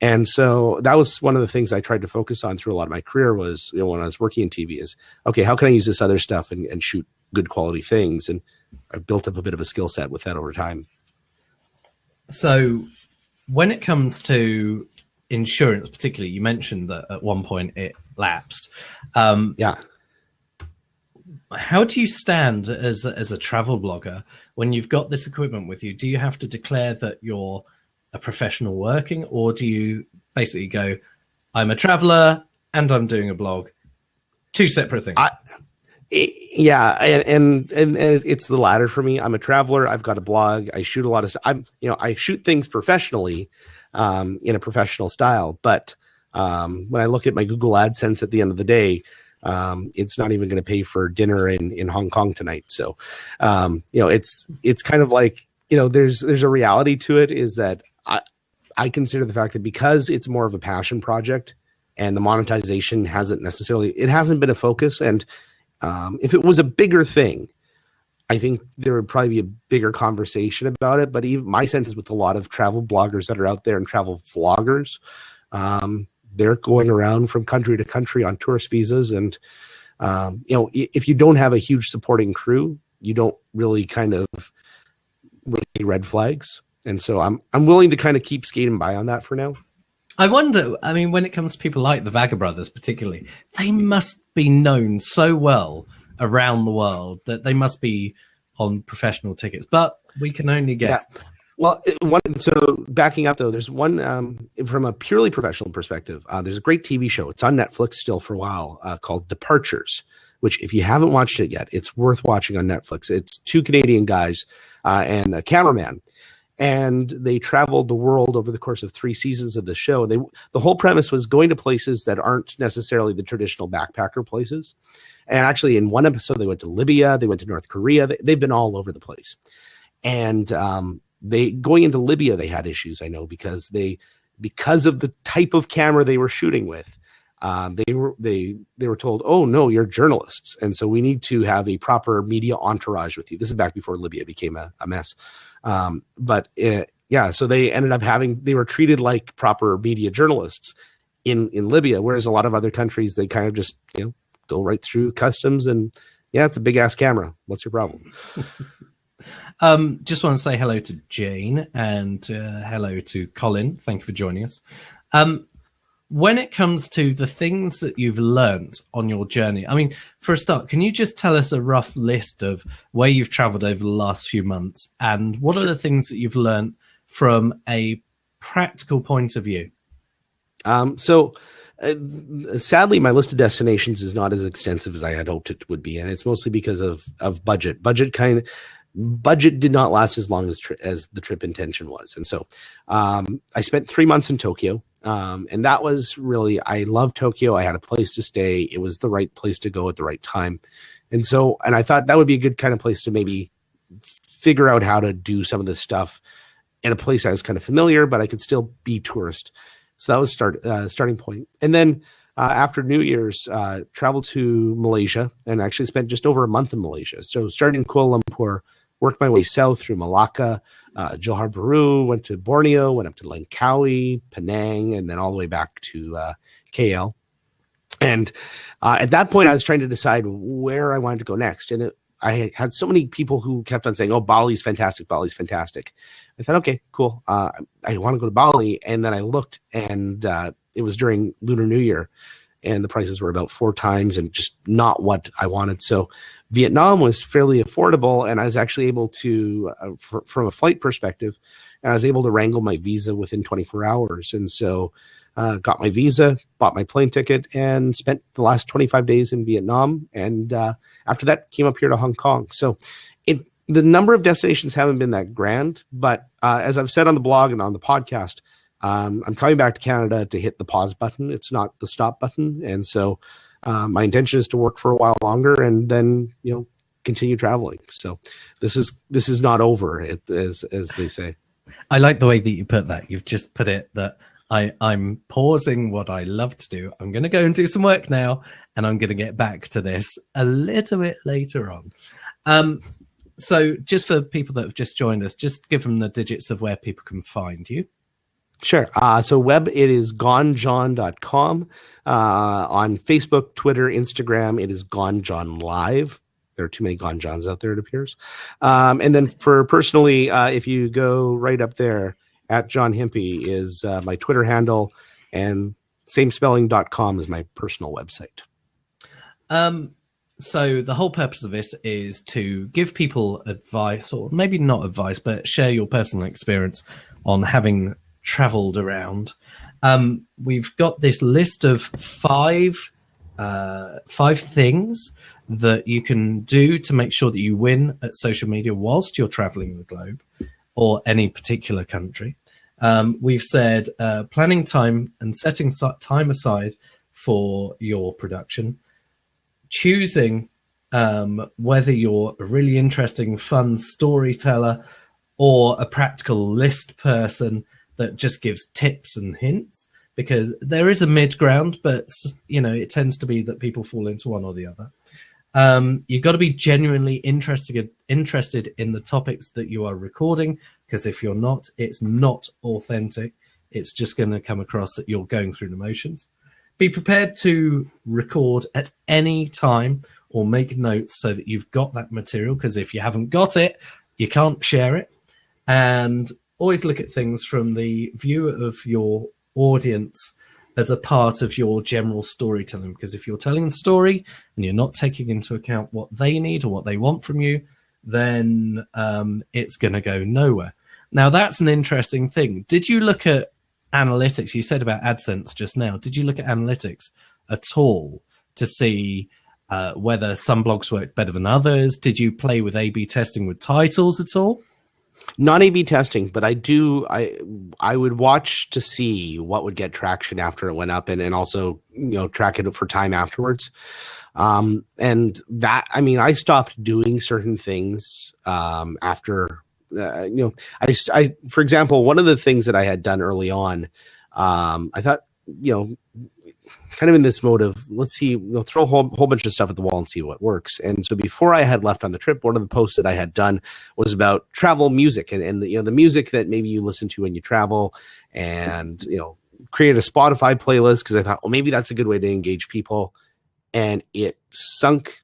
And so that was one of the things I tried to focus on through a lot of my career was, when I was working in TV is, okay, how can I use this other stuff and shoot good quality things? And I've built up a bit of a skill set with that over time. So when it comes to insurance, particularly, you mentioned that at one point it lapsed. Yeah. How do you stand as a travel blogger when you've got this equipment with you? Do you have to declare that you're a professional working, or do you basically go, I'm a traveler and I'm doing a blog? Two separate things. Yeah, and it's the latter for me. I'm a traveler. I've got a blog. I shoot a lot of stuff. I shoot things professionally, in a professional style. But when I look at my Google AdSense at the end of the day, it's not even going to pay for dinner in Hong Kong tonight. So, it's kind of like, there's a reality to it, is that I consider the fact that because it's more of a passion project and the monetization hasn't been a focus. And if it was a bigger thing, I think there would probably be a bigger conversation about it. But even my sense is with a lot of travel bloggers that are out there and travel vloggers, they're going around from country to country on tourist visas. And, if you don't have a huge supporting crew, you don't really kind of raise red flags. And so I'm willing to kind of keep skating by on that for now. I wonder, when it comes to people like the Vagga brothers particularly, they must be known so well around the world that they must be on professional tickets, but we can only guess. Yeah. Well, so backing up though, there's one, from a purely professional perspective, there's a great TV show. It's on Netflix still for a while, called Departures, which if you haven't watched it yet, it's worth watching on Netflix. It's two Canadian guys and a cameraman. And they traveled the world over the course of 3 seasons of the show. The whole premise was going to places that aren't necessarily the traditional backpacker places. And actually, in one episode, they went to Libya, they went to North Korea. They've been all over the place. And going into Libya, they had issues, I know, because of the type of camera they were shooting with. They were told, oh no, you're journalists, and so we need to have a proper media entourage with you. This is back before Libya became a mess. So they ended up they were treated like proper media journalists in Libya, whereas a lot of other countries, they kind of just, go right through customs and it's a big ass camera. What's your problem? Just want to say hello to Jane and hello to Colin. Thank you for joining us. When it comes to the things that you've learned on your journey, for a start, can you just tell us a rough list of where you've traveled over the last few months and what are the things that you've learned from a practical point of view? Sadly, my list of destinations is not as extensive as I had hoped it would be. And it's mostly because of budget. Budget did not last as long as the trip intention was. And so I spent 3 months in Tokyo. And that was really, I love Tokyo. I had a place to stay. It was the right place to go at the right time. And I thought that would be a good kind of place to maybe figure out how to do some of this stuff in a place I was kind of familiar, but I could still be tourist. So that was starting point. And then after New Year's, traveled to Malaysia and actually spent just over a month in Malaysia. So starting in Kuala Lumpur, worked my way south through Malacca, Johor Bahru, went to Borneo, went up to Langkawi, Penang, and then all the way back to KL. And at that point, I was trying to decide where I wanted to go next. And I had so many people who kept on saying, oh, Bali's fantastic, Bali's fantastic. I thought, okay, cool. I want to go to Bali. And then I looked, and it was during Lunar New Year, and the prices were about 4 times and just not what I wanted. So Vietnam was fairly affordable, and I was actually able to, from a flight perspective, and I was able to wrangle my visa within 24 hours. And so got my visa, bought my plane ticket, and spent the last 25 days in Vietnam. And after that, came up here to Hong Kong. So the number of destinations haven't been that grand, but as I've said on the blog and on the podcast, I'm coming back to Canada to hit the pause button. It's not the stop button. And so my intention is to work for a while longer and then, continue traveling. So this is not over, as they say. I like the way that you put that. You've just put it that I'm pausing what I love to do. I'm going to go and do some work now, and I'm going to get back to this a little bit later on. So just for people that have just joined us, just give them the digits of where people can find you. Sure. So web, it is gonejohn.com. On Facebook, Twitter, Instagram, it is Gone John Live. There are too many Gone Johns out there, it appears. And then for personally, if you go right up there, at John Himpy is my Twitter handle, and samespelling.com is my personal website. So the whole purpose of this is to give people advice, or maybe not advice, but share your personal experience on having traveled around. We've got this list of five things that you can do to make sure that you win at social media whilst you're traveling the globe, or any particular country. We've said planning time and setting time aside for your production, choosing whether you're a really interesting, fun storyteller or a practical list person that just gives tips and hints, because there is a mid ground, but it tends to be that people fall into one or the other. You've got to be genuinely interested in the topics that you are recording, because if you're not, it's not authentic. It's just going to come across that you're going through the motions. Be prepared to record at any time or make notes so that you've got that material, because if you haven't got it, you can't share it. And always look at things from the view of your audience as a part of your general storytelling, because if you're telling the story and you're not taking into account what they need or what they want from you, then it's going to go nowhere. Now, that's an interesting thing. Did you look at analytics? You said about AdSense just now. Did you look at analytics at all to see whether some blogs worked better than others? Did you play with A/B testing with titles at all? Not A/B testing, but I would watch to see what would get traction after it went up, and also track it for time afterwards. And that, I stopped doing certain things after I for example, one of the things that I had done early on, I thought kind of in this mode of, let's see, throw a whole bunch of stuff at the wall and see what works. And so before I had left on the trip, one of the posts that I had done was about travel music and the music that maybe you listen to when you travel, and create a Spotify playlist, because I thought, well, maybe that's a good way to engage people. And it sunk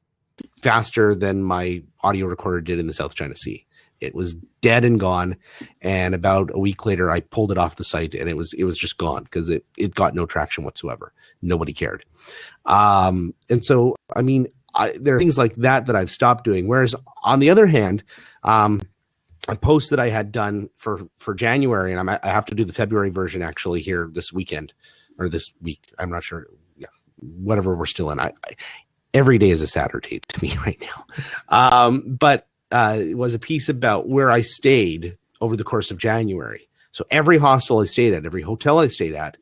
faster than my audio recorder did in the South China Sea. It was dead and gone. And about a week later, I pulled it off the site, and it was just gone, because it got no traction whatsoever. Nobody cared. And so, there are things like that I've stopped doing. Whereas on the other hand, a post that I had done for January, and I have to do the February version actually here this weekend or this week. I'm not sure. Yeah, whatever we're still in. Every day is a Saturday to me right now. But it was a piece about where I stayed over the course of January. So every hostel I stayed at, every hotel I stayed at,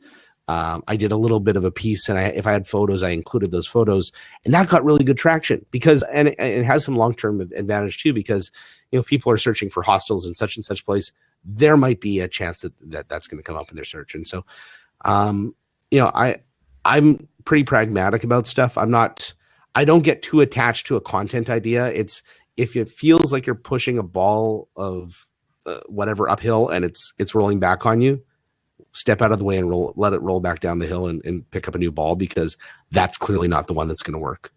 I did a little bit of a piece, and if I had photos, I included those photos, and that got really good traction, because, and it has some long-term advantage too, because if people are searching for hostels in such and such place, there might be a chance that's going to come up in their search. And so, I'm pretty pragmatic about stuff. I don't get too attached to a content idea. It's if it feels like you're pushing a ball of whatever uphill and it's rolling back on you, step out of the way and let it roll back down the hill and pick up a new ball, because that's clearly not the one that's going to work.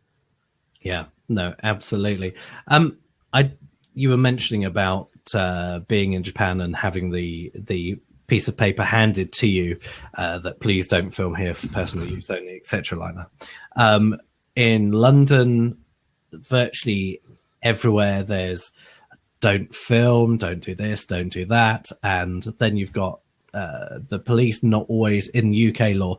Yeah, no, absolutely. You were mentioning about being in Japan and having the piece of paper handed to you that please don't film here for personal use only, etc. like that. In London, virtually everywhere there's don't film, don't do this, don't do that, and then you've got the police not always, in UK law,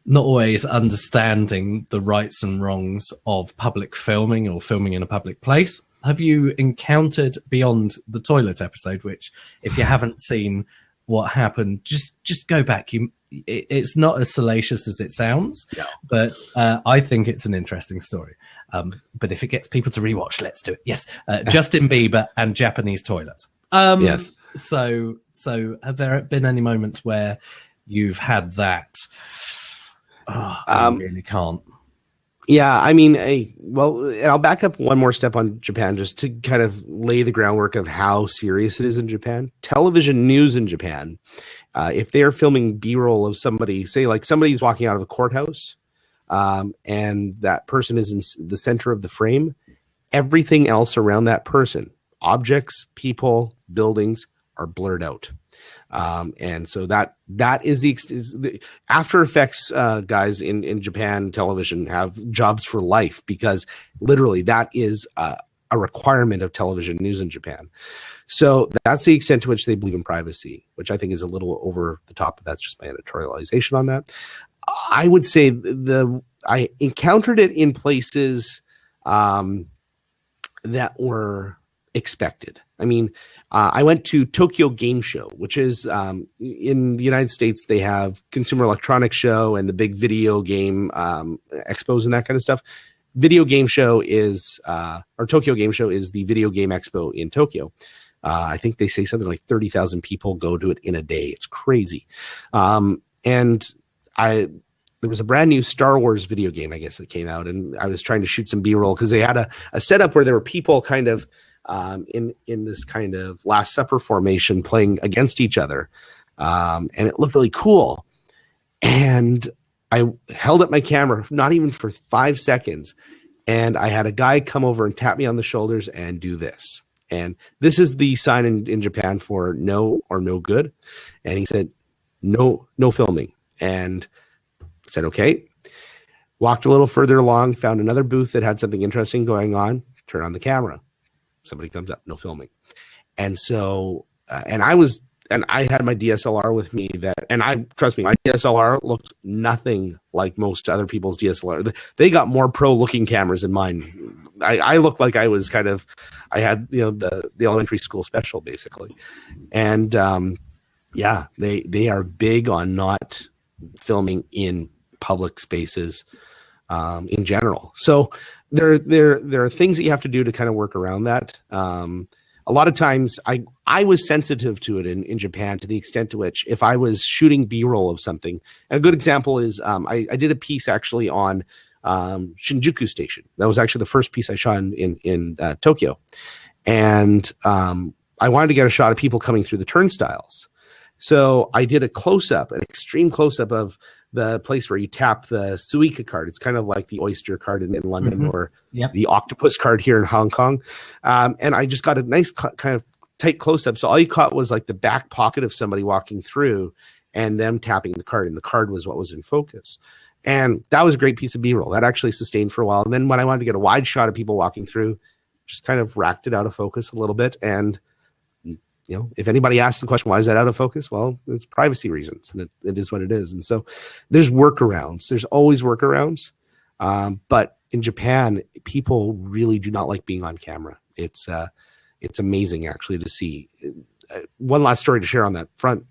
not always understanding the rights and wrongs of public filming or filming in a public place. Have you encountered, beyond the toilet episode, which if you haven't seen what happened, just go back. It's not as salacious as it sounds, but I think it's an interesting story. But if it gets people to rewatch, let's do it. Yes, Justin Bieber and Japanese toilets. Yes. So have there been any moments where you've had that? Oh, I really can't. Yeah, I mean, I'll back up one more step on Japan just to kind of lay the groundwork of how serious it is in Japan. Television news in Japan, if they are filming B-roll of somebody, say like somebody's walking out of a courthouse, and that person is in the center of the frame, everything else around that person, objects, people, buildings, are blurred out. And so that is the After Effects guys in Japan television have jobs for life, because literally that is a requirement of television news in Japan. So that's the extent to which they believe in privacy, which I think is a little over the top, but that's just my editorialization on that. I would say I encountered it in places that were expected. I mean, I went to Tokyo Game Show, which is in the United States, they have Consumer Electronics Show and the big video game expos and that kind of stuff. Video Game Show is, or Tokyo Game Show is the video game expo in Tokyo. I think they say something like 30,000 people go to it in a day. It's crazy. And there was a brand new Star Wars video game, I guess, that came out, and I was trying to shoot some B-roll because they had a setup where there were people kind of in this kind of Last Supper formation playing against each other. And it looked really cool. And I held up my camera, not even for 5 seconds. And I had a guy come over and tap me on the shoulders and do this. And this is the sign in Japan for no or no good. And he said, no filming. And I said, okay. Walked a little further along, found another booth that had something interesting going on, turn on the camera. Somebody comes up, no filming. And so, and I had my DSLR with me trust me, my DSLR looked nothing like most other people's DSLR. They got more pro looking cameras than mine. I looked like I was I had, the elementary school special basically. And, they are big on not filming in public spaces, in general. So there are things that you have to do to kind of work around that. A lot of times I was sensitive to it in Japan, to the extent to which if I was shooting B-roll of something, and a good example is I did a piece actually on Shinjuku Station. That was actually the first piece I shot in Tokyo. And I wanted to get a shot of people coming through the turnstiles. So I did an extreme close-up of the place where you tap the Suica card. It's kind of like the Oyster card in London, or the Octopus card here in Hong Kong. And I just got a nice kind of tight close-up. So all you caught was like the back pocket of somebody walking through and them tapping the card. And the card was what was in focus. And that was a great piece of B-roll. That actually sustained for a while. And then when I wanted to get a wide shot of people walking through, just kind of racked it out of focus a little bit. And if anybody asks the question, why is that out of focus? Well, it's privacy reasons, and it is what it is. And so there's workarounds. There's always workarounds. But in Japan, people really do not like being on camera. It's amazing actually to see. One last story to share on that front.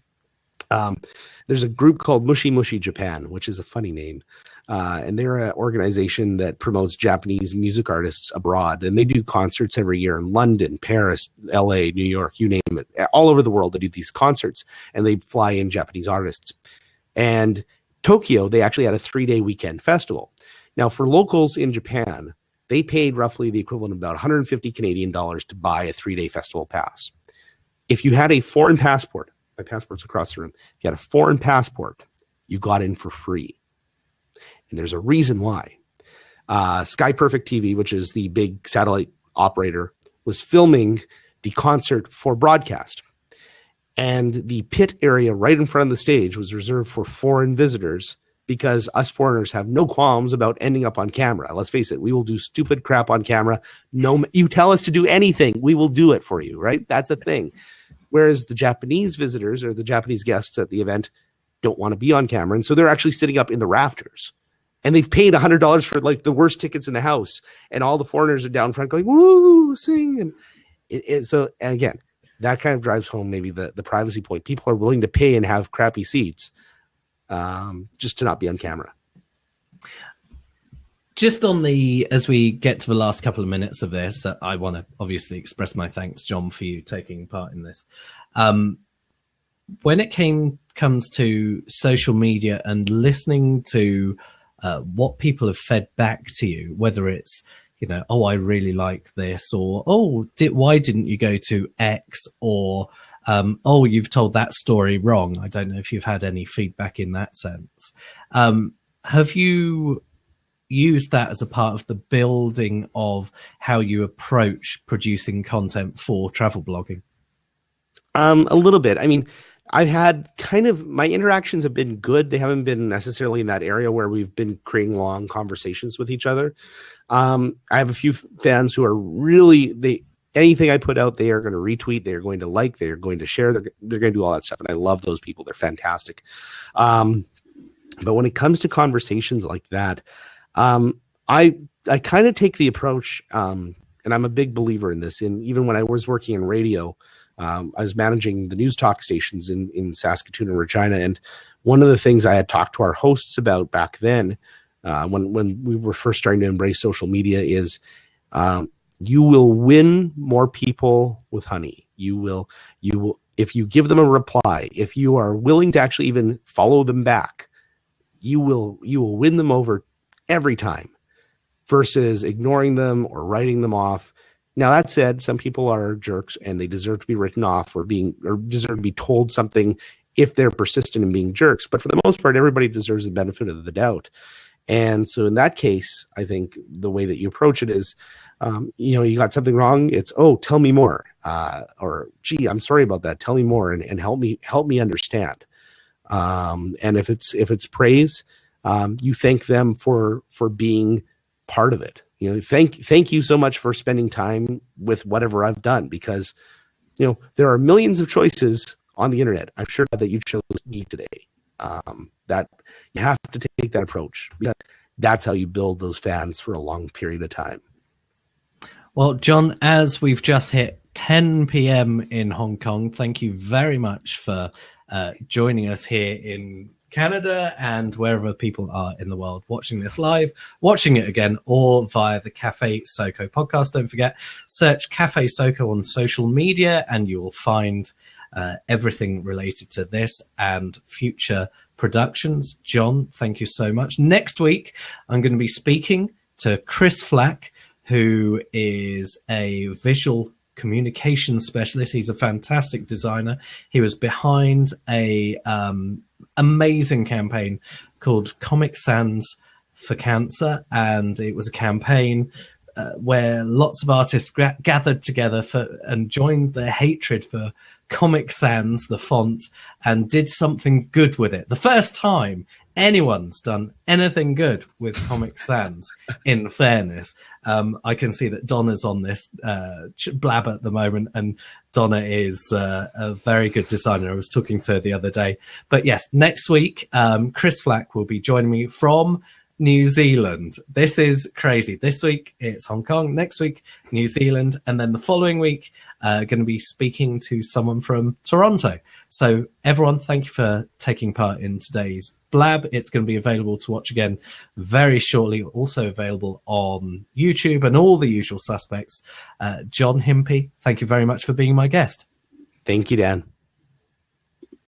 There's a group called Mushi Mushi Japan, which is a funny name. And they're an organization that promotes Japanese music artists abroad. And they do concerts every year in London, Paris, LA, New York, you name it. All over the world, they do these concerts, and they fly in Japanese artists. And Tokyo, they actually had a 3-day weekend festival. Now, for locals in Japan, they paid roughly the equivalent of about 150 Canadian dollars to buy a 3-day festival pass. If you had a foreign passport, my passport's across the room, if you had a foreign passport, you got in for free. And there's a reason why. Sky Perfect TV, which is the big satellite operator, was filming the concert for broadcast. And the pit area right in front of the stage was reserved for foreign visitors because us foreigners have no qualms about ending up on camera. Let's face it, we will do stupid crap on camera. No, you tell us to do anything, we will do it for you, right? That's a thing. Whereas the Japanese visitors or the Japanese guests at the event don't want to be on camera. And so they're actually sitting up in the rafters. And they've paid $100 for like the worst tickets in the house. And all the foreigners are down front going, woo, sing. And so, and again, that kind of drives home maybe the privacy point. People are willing to pay and have crappy seats just to not be on camera. Just on the, as we get to the last couple of minutes of this, I want to obviously express my thanks, John, for you taking part in this. When it comes to social media and listening to what people have fed back to you, whether it's, you know, oh, I really like this, or, oh, why didn't you go to X, or, oh, you've told that story wrong. I don't know if you've had any feedback in that sense. Have you used that as a part of the building of how you approach producing content for travel blogging? A little bit. I mean, I've had kind of, my interactions have been good. They haven't been necessarily in that area where we've been creating long conversations with each other. I have a few fans who are really, anything I put out, they are going to retweet, they are going to like, they are going to share, they're going to do all that stuff. And I love those people. They're fantastic. But when it comes to conversations like that, I kind of take the approach, and I'm a big believer in this. And even when I was working in radio, I was managing the news talk stations in Saskatoon and Regina. And one of the things I had talked to our hosts about back then, when we were first starting to embrace social media, is you will win more people with honey. You will, if you give them a reply, if you are willing to actually even follow them back, you will win them over every time versus ignoring them or writing them off. Now, that said, some people are jerks and they deserve to be written off or deserve to be told something if they're persistent in being jerks. But for the most part, everybody deserves the benefit of the doubt. And so in that case, I think the way that you approach it is, you got something wrong. It's, oh, tell me more. Or, gee, I'm sorry about that. Tell me more and help me understand. And if it's praise, you thank them for being part of it. Thank you so much for spending time with whatever I've done, because, there are millions of choices on the internet. I'm sure that you chose me today. That you have to take that approach, because that's how you build those fans for a long period of time. Well, John, as we've just hit 10 p.m. in Hong Kong, thank you very much for joining us here in Canada and wherever people are in the world watching this live, watching it again, or via the CafeSoCo podcast. Don't forget, search CafeSoCo on social media and you will find everything related to this and future productions. John, thank you so much. Next week, I'm going to be speaking to Chris Flack, who is a visual communication specialist. He's a fantastic designer. He was behind a amazing campaign called Comic Sans for Cancer, and it was a campaign where lots of artists gathered together and joined their hatred for Comic Sans, the font, and did something good with it. The first time anyone's done anything good with Comic Sans, in fairness. I can see that Donna's on this blab at the moment, and Donna is a very good designer. I was talking to her the other day. But yes, next week, Chris Flack will be joining me from New Zealand. This is crazy. This week it's Hong Kong, next week New Zealand, and then the following week going to be speaking to someone from Toronto. So everyone, thank you for taking part in today's blab. It's going to be available to watch again very shortly, also available on YouTube and all the usual suspects. John Himpey, thank you very much for being my guest. Thank you, Dan.